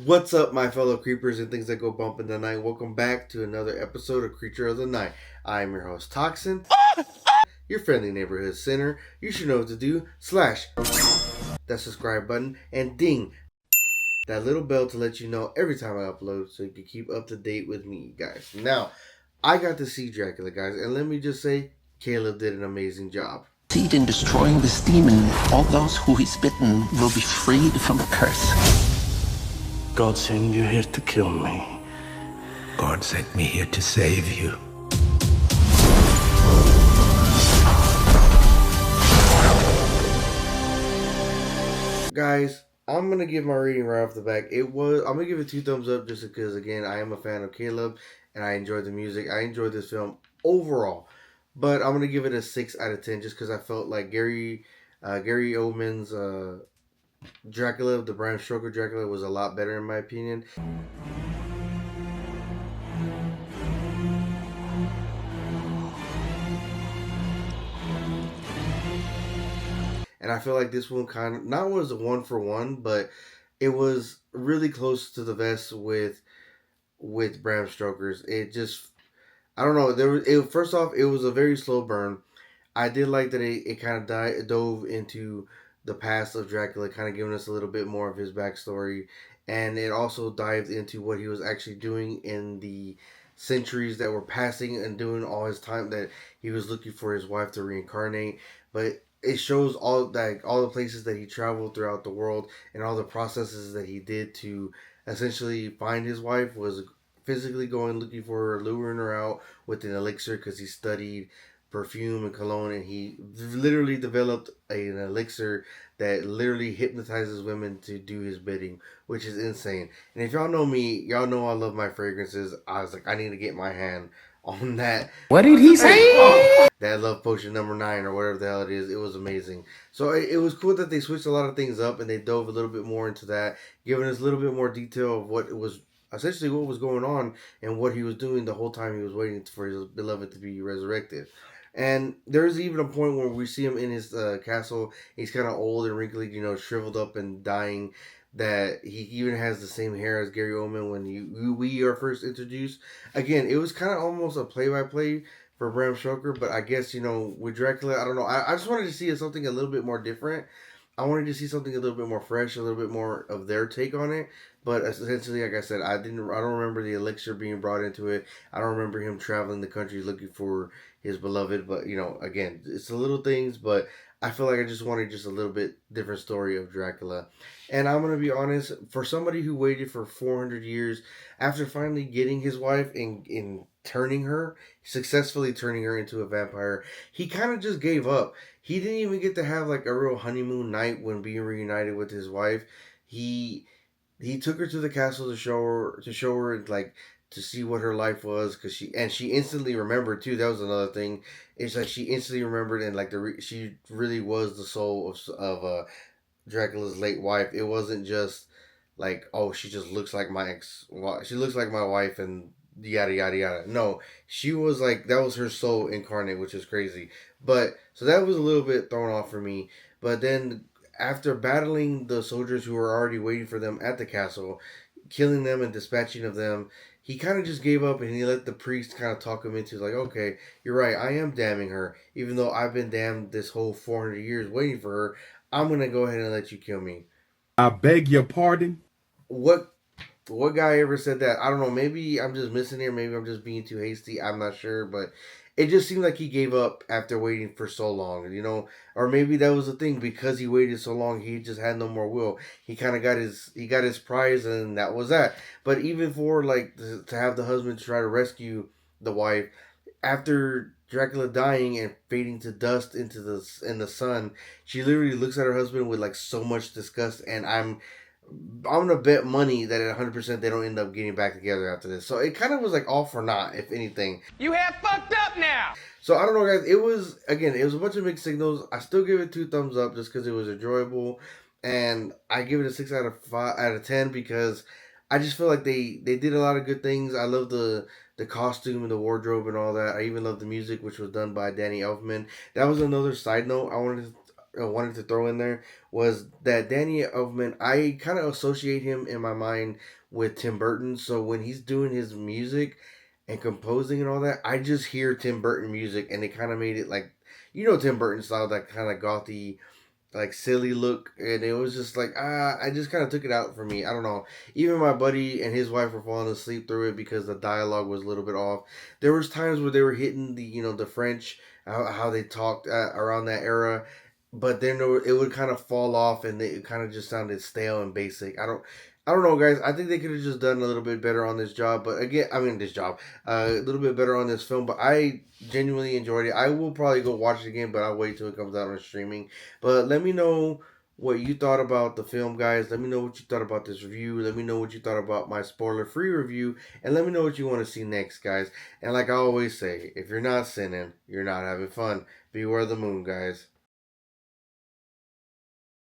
What's up, my fellow creepers and things that go bump in the night? Welcome back to another episode of Creature of the Night. I am your host, Toxin, your friendly neighborhood sinner. You should know what to do. Slash that subscribe button and ding that little bell to let you know every time I upload so you can keep up to date with me, guys. Now, I got to see Dracula, guys, and let me just say, Caleb did an amazing job. Succeed in destroying this demon, all those who he's bitten will be freed from the curse. God sent you here to kill me. God sent me here to save you. Guys, I'm going to give my rating right off the back. I'm going to give it 2 thumbs up just because, again, I am a fan of Caleb and I enjoyed the music. I enjoyed this film overall. But I'm going to give it a 6 out of 10 just because I felt like Gary Oldman's Dracula, the Bram Stoker Dracula, was a lot better in my opinion. And I feel like this one kind of, not was a 1-for-1, but it was really close to the best with Bram Stoker's. It just, I don't know. First off, it was a very slow burn. I did like that it kind of dove into the past of Dracula, kind of giving us a little bit more of his backstory. And it also dived into what he was actually doing in the centuries that were passing and doing all his time that he was looking for his wife to reincarnate. But it shows all the places that he traveled throughout the world and all the processes that he did to essentially find his wife, was physically going looking for her, luring her out with an elixir because he studied perfume and cologne, and he literally developed an elixir that literally hypnotizes women to do his bidding, which is insane. And if y'all know me, y'all know I love my fragrances. I was like, I need to get my hand on that. What did he say? That love potion number 9 or whatever the hell it is. It was amazing. So it was cool that they switched a lot of things up and they dove a little bit more into that, giving us a little bit more detail of what it was, essentially what was going on and what he was doing the whole time he was waiting for his beloved to be resurrected. And there's even a point where we see him in his castle. He's kind of old and wrinkly, shriveled up and dying. That he even has the same hair as Gary Oldman when we are first introduced. Again, it was kind of almost a play-by-play for Bram Stoker, but I guess, with Dracula, I don't know. I just wanted to see something a little bit more different. I wanted to see something a little bit more fresh, a little bit more of their take on it. But essentially, like I said, I don't remember the elixir being brought into it. I don't remember him traveling the country looking for his beloved. But, again, it's the little things, but I feel like I just wanted just a little bit different story of Dracula. And I'm going to be honest, for somebody who waited for 400 years, after finally getting his wife and successfully turning her into a vampire, he kind of just gave up. He didn't even get to have like a real honeymoon night when being reunited with his wife. He took her to the castle to show her like to see what her life was, because she instantly remembered too. That was another thing. It's like she instantly remembered, and like she really was the soul of Dracula's late wife. It wasn't just like, oh, she just looks like she looks like my wife and yada yada yada. No, she was like, that was her soul incarnate, which is crazy. But so that was a little bit thrown off for me. But then after battling the soldiers who were already waiting for them at the castle, killing them and dispatching of them, he kind of just gave up and he let the priest kind of talk him into like, okay, you're right, I am damning her. Even though I've been damned this whole 400 years waiting for her, I'm going to go ahead and let you kill me. I beg your pardon? What guy ever said that? I don't know. Maybe I'm just missing here. Maybe I'm just being too hasty. I'm not sure. But it just seemed like he gave up after waiting for so long, Or maybe that was the thing. Because he waited so long, he just had no more will. He kind of got his prize, and that was that. But even for, like, to have the husband try to rescue the wife, after Dracula dying and fading to dust in the sun, she literally looks at her husband with, like, so much disgust, and I'm gonna bet money that at 100% they don't end up getting back together after this. So it kind of was like all for naught, if anything. You have fucked up now. So I don't know, guys. It was a bunch of mixed signals. I still give it 2 thumbs up just because it was enjoyable, and I give it a 6 out of 10 because I just feel like they did a lot of good things. I love the costume and the wardrobe and all that. I even love the music, which was done by Danny Elfman. That was another side note I wanted to wanted to throw in there was that Danny Elfman. I kind of associate him in my mind with Tim Burton. So when he's doing his music and composing and all that, I just hear Tim Burton music, and it kind of made it like, Tim Burton style, that kind of gothy, like silly look, and it was just like, I just kind of took it out for me. I don't know. Even my buddy and his wife were falling asleep through it because the dialogue was a little bit off. There was times where they were hitting the French, how they talked around that era, but then it would kind of fall off, and it kind of just sounded stale and basic. I don't know, guys. I think they could have just done a little bit better on this job. But again, I mean, this job, a little bit better on this film. But I genuinely enjoyed it. I will probably go watch it again, but I'll wait till it comes out on streaming. But let me know what you thought about the film, guys. Let me know what you thought about this review. Let me know what you thought about my spoiler-free review. And let me know what you want to see next, guys. And like I always say, if you're not sinning, you're not having fun. Beware the moon, guys.